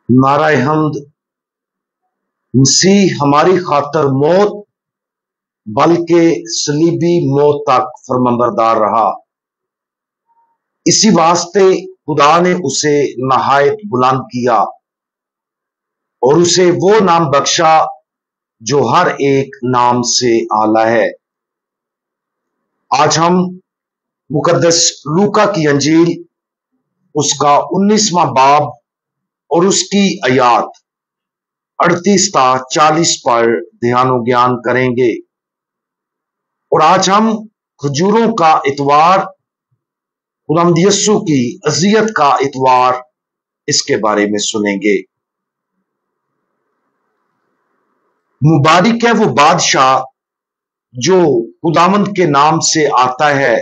नाराए हमद। मसीह हमारी खातर मौत बल्कि सलीबी मौत तक फरमाबरदार रहा। इसी वास्ते खुदा ने उसे नहायत बुलंद किया और उसे वो नाम बख्शा जो हर एक नाम से आला है। आज हम मुकद्दस लूका की अंजील उसका 19वां बाब और उसकी आयात 38 ता 40 पर ध्यान ज्ञान करेंगे। और आज हम खजूरों का इतवार, खुदावंद यीशु की अजियत का इतवार, इसके बारे में सुनेंगे। मुबारक है वो बादशाह जो खुदावंद के नाम से आता है।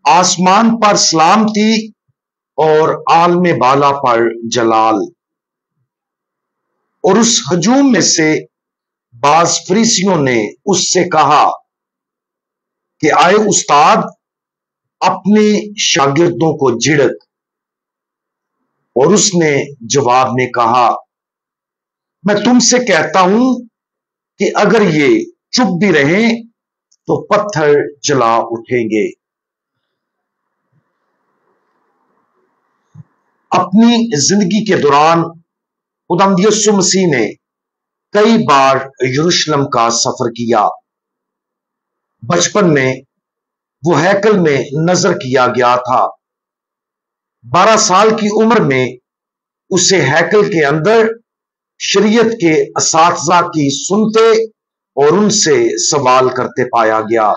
आसमान पर सलामती और आलमे बाला पर जलाल। और उस हजूम में से बाज फरीसियों ने उससे कहा कि आए उस्ताद, अपने शागिर्दों को झिड़क। और उसने जवाब में कहा, मैं तुमसे कहता हूं कि अगर ये चुप भी रहें तो पत्थर चला उठेंगे। अपनी जिंदगी के दौरान खुदावंद यीशु मसीह ने कई बार यरूशलेम का सफर किया। बचपन में वो हैकल में नजर किया गया था। 12 साल की उम्र में उसे हैकल के अंदर शरीयत के असातिज़ा की सुनते और उनसे सवाल करते पाया गया।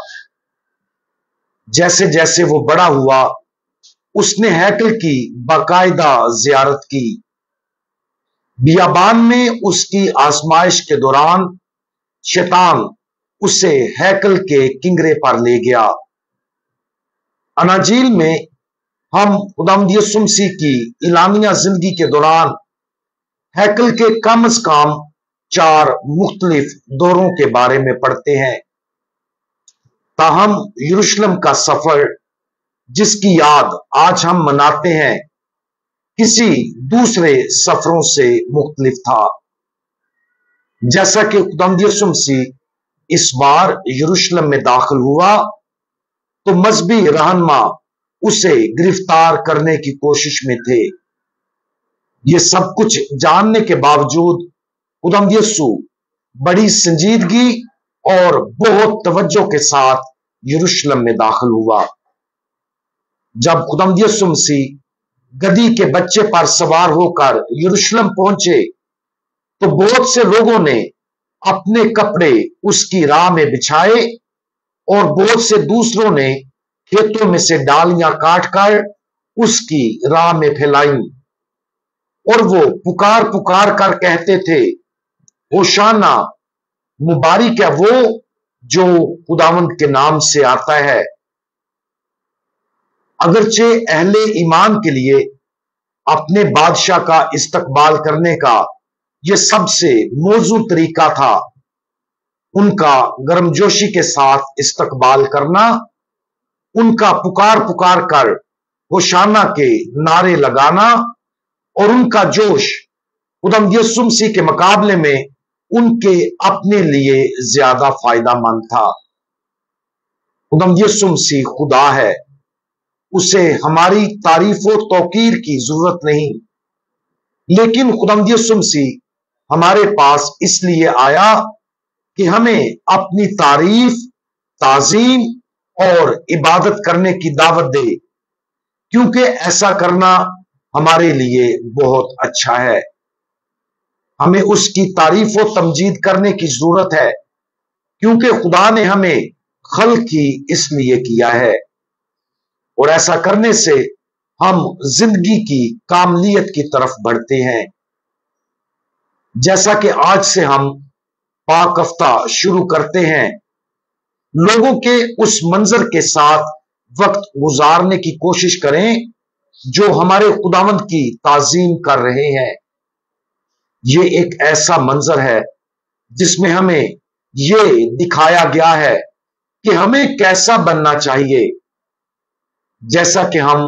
जैसे जैसे वो बड़ा हुआ, उसने हैकल की बाकायदा जियारत की। बियाबान में उसकी आजमाइश के दौरान शैतान उसे हैकल के किंगरे पर ले गया। अनाजील में हम खुदावंद यीशु मसीह की इलानिया जिंदगी के दौरान हैकल के कम से कम 4 मुख्तलिफ दौरों के बारे में पढ़ते हैं। ताहम यरूशलेम का सफर, जिसकी याद आज हम मनाते हैं, किसी दूसरे सफरों से मुख्तलिफ था। जैसा कि खुदावंद यीशु मसीह इस बार यरूशलेम में दाखिल हुआ तो मजहबी रहनुमा उसे गिरफ्तार करने की कोशिश में थे। ये सब कुछ जानने के बावजूद खुदावंद यीशु बड़ी संजीदगी और बहुत तवज्जो के साथ यरूशलेम में दाखिल हुआ। जब खुदावंद यीशु मसीह गधी के बच्चे पर सवार होकर यरूशलेम पहुंचे तो बहुत से लोगों ने अपने कपड़े उसकी राह में बिछाए और बहुत से दूसरों ने खेतों में से डालियां काटकर उसकी राह में फैलाई। और वो पुकार पुकार कर कहते थे, होशाना, मुबारक है वो जो खुदावंद के नाम से आता है। अगरचे अहले ईमान के लिए अपने बादशाह का इस्तकबाल करने का यह सबसे मौजू तरीका था, उनका गर्मजोशी के साथ इस्तकबाल करना, उनका पुकार पुकार कर होशाना के नारे लगाना और उनका जोश खुदावंद यीशु मसीह के मुकाबले में उनके अपने लिए ज्यादा फायदामंद था। खुदावंद यीशु मसीह खुदा है, उसे हमारी तारीफ और तौकीर की जरूरत नहीं, लेकिन खुदावंद यीशु मसीह हमारे पास इसलिए आया कि हमें अपनी तारीफ, ताजीम और इबादत करने की दावत दे, क्योंकि ऐसा करना हमारे लिए बहुत अच्छा है। हमें उसकी तारीफ और तमजीद करने की जरूरत है, क्योंकि खुदा ने हमें खल्क ही इसलिए किया है। और ऐसा करने से हम जिंदगी की कामलियत की तरफ बढ़ते हैं। जैसा कि आज से हम पाक हफ्ता शुरू करते हैं, लोगों के उस मंजर के साथ वक्त गुजारने की कोशिश करें जो हमारे खुदावंद की ताजीम कर रहे हैं। ये एक ऐसा मंजर है जिसमें हमें ये दिखाया गया है कि हमें कैसा बनना चाहिए। जैसा कि हम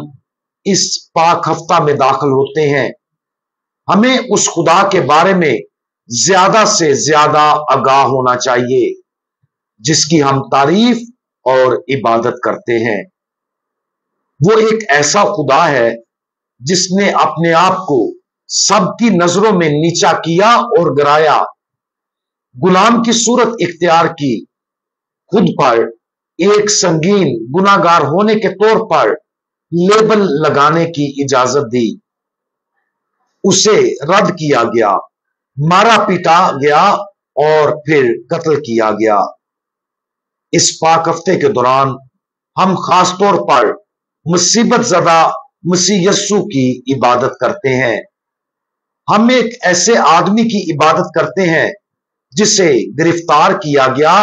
इस पाक हफ्ता में दाखिल होते हैं, हमें उस खुदा के बारे में ज्यादा से ज्यादा आगाह होना चाहिए जिसकी हम तारीफ और इबादत करते हैं। वो एक ऐसा खुदा है जिसने अपने आप को सबकी नजरों में नीचा किया और गिराया, गुलाम की सूरत इख्तियार की, खुद पर एक संगीन गुनाहगार होने के तौर पर लेबल लगाने की इजाजत दी। उसे रद्द किया गया, मारा पीटा गया और फिर कत्ल किया गया। इस पाक हफ्ते के दौरान हम खास तौर पर मुसीबत ज़दा मसीह यस्सु की इबादत करते हैं। हम एक ऐसे आदमी की इबादत करते हैं जिसे गिरफ्तार किया गया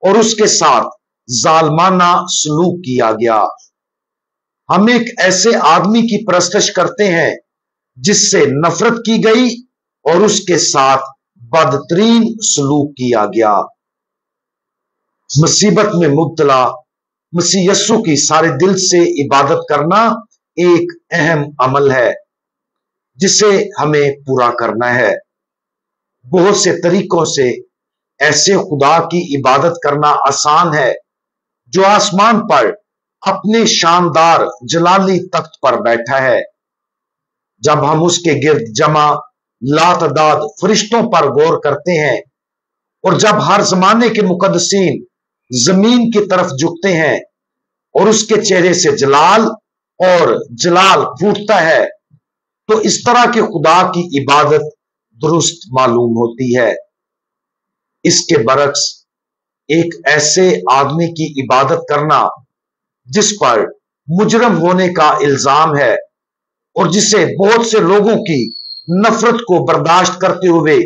और उसके साथ जालमाना सलूक किया गया। हम एक ऐसे आदमी की परस्तश करते हैं जिससे नफरत की गई और उसके साथ बदतरीन सलूक किया गया। मुसीबत में मुब्तला मसीह यस्सु की सारे दिल से इबादत करना एक अहम अमल है जिसे हमें पूरा करना है। बहुत से तरीकों से ऐसे खुदा की इबादत करना आसान है जो आसमान पर अपने शानदार जलाली तख्त पर बैठा है। जब हम उसके गिर्द जमा लातदाद फरिश्तों पर गौर करते हैं और जब हर जमाने के मुकद्दसीन जमीन की तरफ झुकते हैं और उसके चेहरे से जलाल और जलाल फूटता है, तो इस तरह के खुदा की इबादत दुरुस्त मालूम होती है। इसके बरक्स एक ऐसे आदमी की इबादत करना जिस पर मुजरम होने का इल्जाम है और जिसे बहुत से लोगों की नफरत को बर्दाश्त करते हुए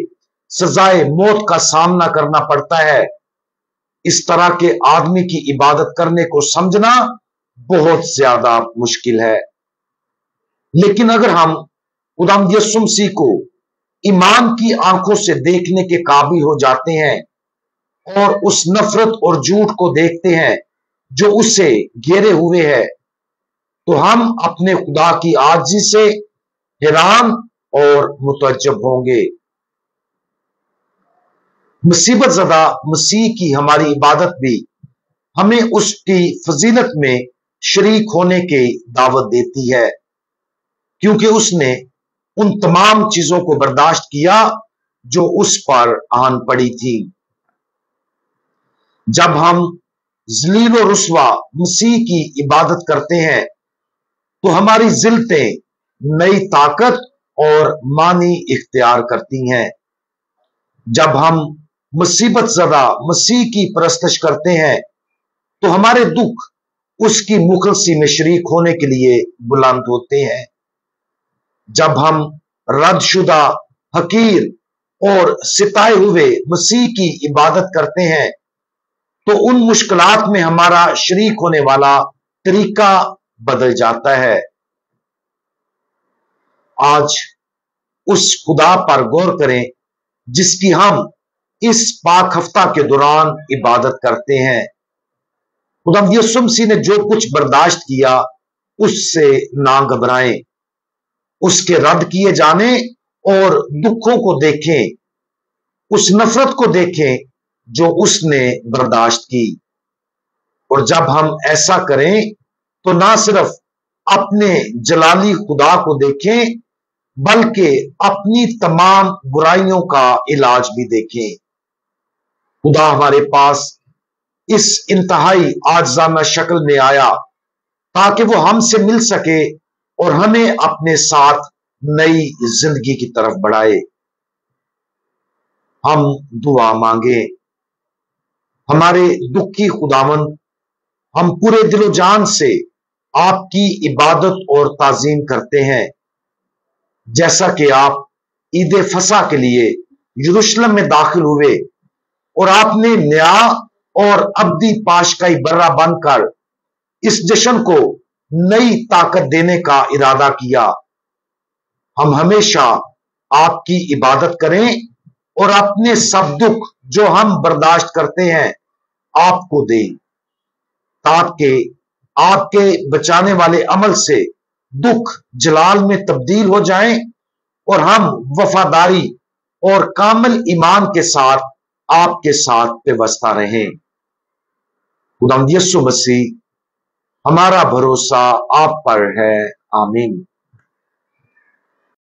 सजाए मौत का सामना करना पड़ता है, इस तरह के आदमी की इबादत करने को समझना बहुत ज्यादा मुश्किल है। लेकिन अगर हम खुदा यीशु मसीह को ईमान की आंखों से देखने के काबिल हो जाते हैं और उस नफरत और झूठ को देखते हैं जो उससे घेरे हुए है, तो हम अपने खुदा की आजिज़ी से हैरान और मुतअज्जब होंगे। मुसीबत ज़दा मसीह की हमारी इबादत भी हमें उसकी फजीलत में शरीक होने की दावत देती है, क्योंकि उसने उन तमाम चीजों को बर्दाश्त किया जो उस पर आन पड़ी थी। जब हम जलील और रुस्वा मसीह की इबादत करते हैं तो हमारी जिल्तें नई ताकत और मानी इख्तियार करती हैं। जब हम मुसीबत ज़दा मसीह की परस्तश करते हैं तो हमारे दुख उसकी मुखलसी में शरीक होने के लिए बुलंद होते हैं। जब हम रद्दशुदा, हकीर और सिताए हुए मसीह की इबादत करते हैं तो उन मुश्किलात में हमारा शरीक होने वाला तरीका बदल जाता है। आज उस खुदा पर गौर करें जिसकी हम इस पाक हफ्ता के दौरान इबादत करते हैं। खुदा यीशु मसीह ने जो कुछ बर्दाश्त किया उससे ना घबराएं, उसके रद्द किए जाने और दुखों को देखें, उस नफरत को देखें जो उसने बर्दाश्त की। और जब हम ऐसा करें तो ना सिर्फ अपने जलाली खुदा को देखें बल्कि अपनी तमाम बुराइयों का इलाज भी देखें। खुदा हमारे पास इस इंतहाई आजिज़ाना शक्ल में आया ताकि वो हमसे मिल सके और हमें अपने साथ नई जिंदगी की तरफ बढ़ाए। हम दुआ मांगे। हमारे दुखी खुदावंद, हम पूरे दिलो जान से आपकी इबादत और ताजीम करते हैं। जैसा कि आप ईद फसा के लिए यरूशलेम में दाखिल हुए और आपने नया और अब्दी पाशकाई बर्रा बनकर इस जश्न को नई ताकत देने का इरादा किया, हम हमेशा आपकी इबादत करें और अपने सब दुख जो हम बर्दाश्त करते हैं आपको दें, ताकि आपके बचाने वाले अमल से दुख जलाल में तब्दील हो जाएं اور ہم وفاداری اور کامل ایمان کے ساتھ آپ کے ساتھ پیوستہ رہیں۔ خداوند یسوع مسیح ہمارا بھروسہ آپ پر ہے، آمین۔